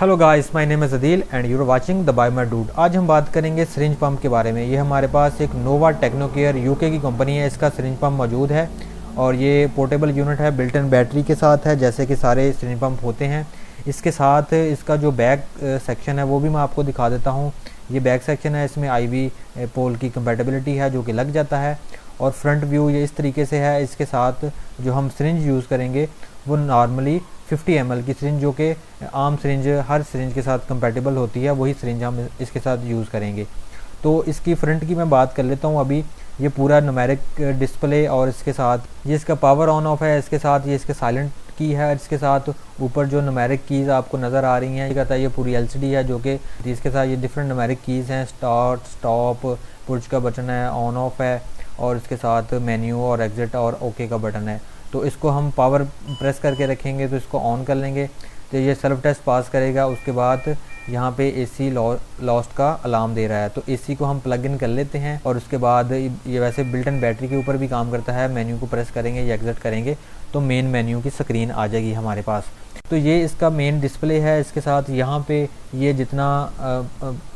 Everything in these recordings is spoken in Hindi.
Hello guys, my name is Adeel and you are watching the by my dude. आज हम बात करेंगे सिरिंज पंप के बारे में। ये हमारे पास एक नोवा टेक्नोकेयर यूके की कंपनी है, इसका सिरिंज पंप मौजूद है और ये पोर्टेबल यूनिट है, बिल्ट इन बैटरी के साथ है, जैसे कि सारे सिरिंज पंप होते हैं। इसके साथ इसका जो बैक सेक्शन है वो भी मैं आपको दिखा देता हूँ। ये बैक सेक्शन है, इसमें IV पोल की कंपैटिबिलिटी है जो कि लग जाता है और फ्रंट व्यू ये इस तरीके से है। इसके साथ जो हम सिरिंज यूज़ करेंगे वो नॉर्मली 50 ml की सिरिंज, जो कि आम सिरिंज हर सिरिंज के साथ कंपैटिबल होती है, वही सिरिंज हम इसके साथ यूज़ करेंगे। तो इसकी फ्रंट की मैं बात कर लेता हूँ अभी। ये पूरा न्यूमेरिक डिस्प्ले और इसके साथ ये इसका पावर ऑन ऑफ है, इसके साथ ये इसके साइलेंट की है, इसके साथ ऊपर जो न्यूमेरिक कीज़ आपको नज़र आ रही हैं, ये कहता है ये पूरी LCD है, जो कि इसके साथ ये डिफरेंट न्यूमेरिक कीज़ हैं, स्टार्ट, स्टॉप, पुश का बटन है, ऑन ऑफ है और इसके साथ मेन्यू और एग्जिट और ओके का बटन है। तो इसको हम पावर प्रेस करके रखेंगे तो इसको ऑन कर लेंगे तो ये सेल्फ टेस्ट पास करेगा। उसके बाद यहाँ पे AC लॉस्ट का अलार्म दे रहा है, तो AC को हम प्लग इन कर लेते हैं और उसके बाद ये वैसे बिल्ट इन बैटरी के ऊपर भी काम करता है। मेन्यू को प्रेस करेंगे या एग्जिट करेंगे तो मेन मेन्यू की स्क्रीन आ जाएगी हमारे पास। तो ये इसका मेन डिस्प्ले है। इसके साथ यहाँ पे ये जितना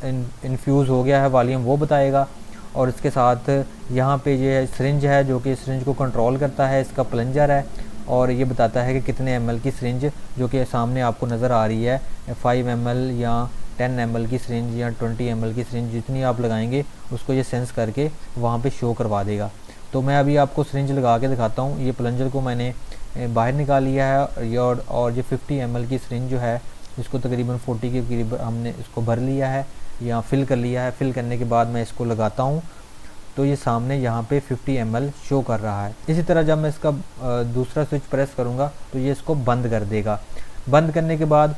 इन्फ्यूज़ हो गया है वॉल्यूम वो बताएगा और इसके साथ यहाँ पे ये सिरिंज है जो कि सिरिंज को कंट्रोल करता है, इसका प्लंजर है और ये बताता है कि कितने ml की सिरिंज, जो कि सामने आपको नज़र आ रही है, 5 ml या 10 ml की सिरिंज या 20 ml की सिरिंज जितनी आप लगाएंगे उसको ये सेंस करके वहाँ पे शो करवा देगा। तो मैं अभी आपको सिरिंज लगा के दिखाता हूँ। ये प्लंजर को मैंने बाहर निकाल लिया है और ये 50 ml की सिरिंज जो है इसको तकरीबन 40 के करीब हमने इसको भर लिया है या फिल कर लिया है। फिल करने के बाद मैं इसको लगाता हूँ तो ये सामने यहाँ पे 50 ml शो कर रहा है। इसी तरह जब मैं इसका दूसरा स्विच प्रेस करूँगा तो ये इसको बंद कर देगा। बंद करने के बाद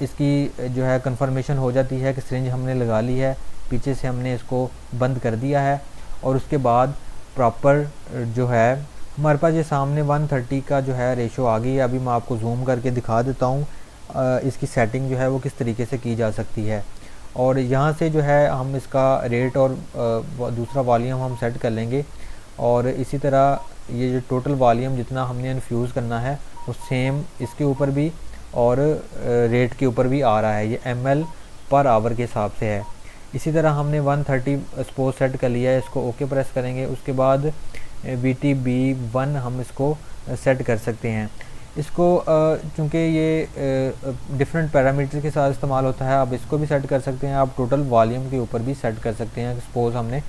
इसकी जो है कंफर्मेशन हो जाती है कि सिरिंज हमने लगा ली है, पीछे से हमने इसको बंद कर दिया है और उसके बाद प्रॉपर जो है हमारे पास ये सामने 130 का जो है रेशो आ गई है। अभी मैं आपको जूम करके दिखा देता हूँ इसकी सेटिंग जो है वो किस तरीके से की जा सकती है। और यहाँ से जो है हम इसका रेट और दूसरा वॉल्यूम हम सेट कर लेंगे और इसी तरह ये जो टोटल वॉल्यूम जितना हमने इन्फ्यूज़ करना है वो सेम इसके ऊपर भी और रेट के ऊपर भी आ रहा है। ये ml पर आवर के हिसाब से है। इसी तरह हमने 130 सपोज सेट कर लिया है, इसको ओके प्रेस करेंगे। उसके बाद VTB1 हम इसको सेट कर सकते हैं। इसको चूँकि ये डिफरेंट पैरामीटर के साथ इस्तेमाल होता है, आप इसको भी सेट कर सकते हैं, आप टोटल वॉल्यूम के ऊपर भी सेट कर सकते हैं। सपोज़ हमने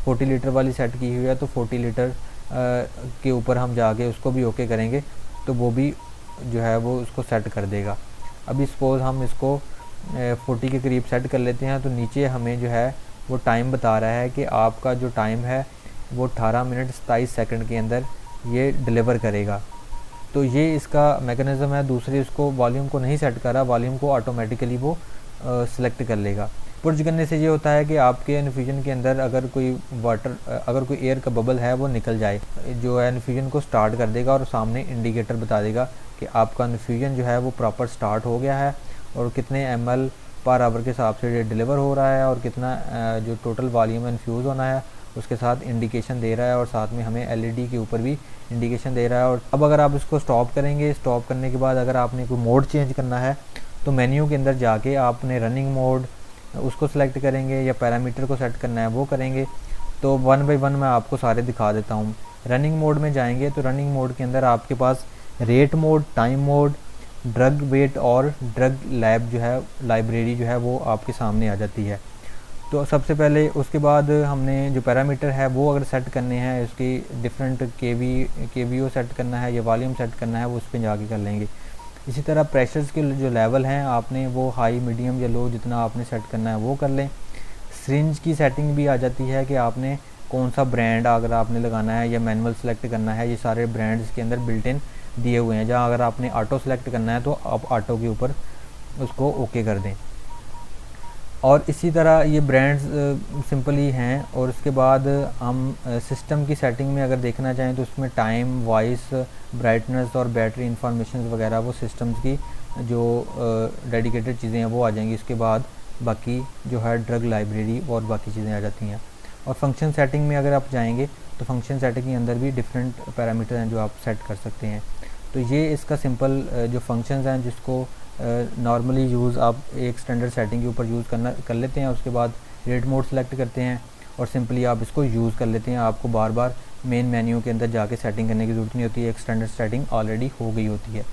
40 लीटर वाली सेट की हुई है तो 40 लीटर के ऊपर हम जाके उसको भी ओके करेंगे तो वो भी जो है वो उसको सेट कर देगा। अभी सपोज़ हम इसको 40 के करीब सेट कर लेते हैं तो नीचे हमें जो है वो टाइम बता रहा है कि आपका जो टाइम है वो 18 मिनट 27 सेकंड के अंदर ये डिलीवर करेगा। तो ये इसका मैकेनिज़्म है। दूसरे उसको वॉल्यूम को नहीं सेट कर रहा, वॉल्यूम को ऑटोमेटिकली वो सिलेक्ट कर लेगा। पुश करने से ये होता है कि आपके इन्फ्यूजन के अंदर अगर कोई एयर का बबल है वो निकल जाए, जो है इन्फ्यूजन को स्टार्ट कर देगा और सामने इंडिकेटर बता देगा कि आपका इन्फ्यूजन जो है वो प्रॉपर स्टार्ट हो गया है और कितने ml पर आवर के हिसाब से ये डिलीवर हो रहा है और कितना जो टोटल वॉल्यूम इन्फ्यूज़ होना है उसके साथ इंडिकेशन दे रहा है और साथ में हमें LED के ऊपर भी इंडिकेशन दे रहा है। और अब अगर आप इसको स्टॉप करेंगे, स्टॉप करने के बाद अगर आपने कोई मोड चेंज करना है तो मेन्यू के अंदर जाके आपने रनिंग मोड उसको सिलेक्ट करेंगे या पैरामीटर को सेट करना है वो करेंगे। तो 1 बाय 1 मैं आपको सारे दिखा देता हूँ। रनिंग मोड में जाएंगे तो रनिंग मोड के अंदर आपके पास rate mode, time mode, drug weight और ड्रग लैब जो है लाइब्रेरी जो है वो आपके सामने आ जाती है। तो सबसे पहले उसके बाद हमने जो पैरामीटर है वो अगर सेट करने हैं, उसकी डिफरेंट KVO सेट करना है या वॉल्यूम सेट करना है वो उस पर जाके कर लेंगे। इसी तरह प्रेशर्स के जो लेवल हैं आपने वो हाई, मीडियम या लो जितना आपने सेट करना है वो कर लें। सिरिंज की सेटिंग भी आ जाती है कि आपने कौन सा ब्रांड अगर आपने लगाना है या मैनुअल सेलेक्ट करना है। ये सारे ब्रांड्स के अंदर बिल्ट इन दिए हुए हैं। जहाँ अगर आपने ऑटो सेलेक्ट करना है तो आप ऑटो के ऊपर उसको ओके कर दें। और इसी तरह ये ब्रांड्स सिंपली हैं। और उसके बाद हम सिस्टम की सेटिंग में अगर देखना चाहें तो उसमें टाइम, वॉइस, ब्राइटनेस और बैटरी इंफॉर्मेशन वगैरह वो सिस्टम्स की जो डेडिकेटेड चीज़ें हैं वो आ जाएंगी। इसके बाद बाकी जो है ड्रग लाइब्रेरी और बाकी चीज़ें आ जाती हैं। और फंक्शन सेटिंग में अगर आप जाएंगे तो फंक्शन सेटिंग के अंदर भी डिफरेंट पैरामीटर हैं जो आप सेट कर सकते हैं। तो ये इसका सिंपल जो फंक्शंस हैं जिसको नॉर्मली यूज़ आप एक स्टैंडर्ड सेटिंग के ऊपर यूज़ कर लेते हैं, उसके बाद रेट मोड सेलेक्ट करते हैं और सिंपली आप इसको यूज़ कर लेते हैं। आपको बार बार मेन मेन्यू के अंदर जाके सेटिंग करने की ज़रूरत नहीं होती है, एक स्टैंडर्ड सेटिंग ऑलरेडी हो गई होती है।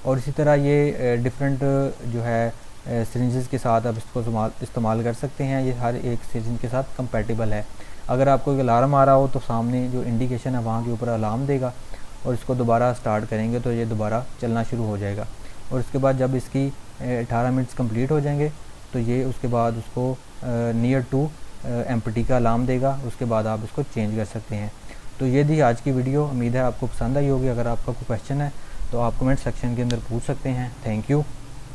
और इसी तरह ये डिफरेंट जो है सिरिंजेस के साथ आप इसको इस्तेमाल कर सकते हैं। ये हर एक सिरिंज के साथ कंपैटिबल है। अगर आपको एक अलार्म आ रहा हो तो सामने जो इंडिकेशन है वहाँ के ऊपर अलार्म देगा और इसको दोबारा स्टार्ट करेंगे तो ये दोबारा चलना शुरू हो जाएगा। और उसके बाद जब इसकी 18 मिनट्स कंप्लीट हो जाएंगे तो ये उसके बाद उसको नियर टू एम्प्टी का अलार्म देगा। उसके बाद आप इसको चेंज कर सकते हैं। तो ये थी आज की वीडियो, उम्मीद है आपको पसंद आई होगी। अगर आपका कोई क्वेश्चन है तो आप कमेंट सेक्शन के अंदर पूछ सकते हैं। Thank you.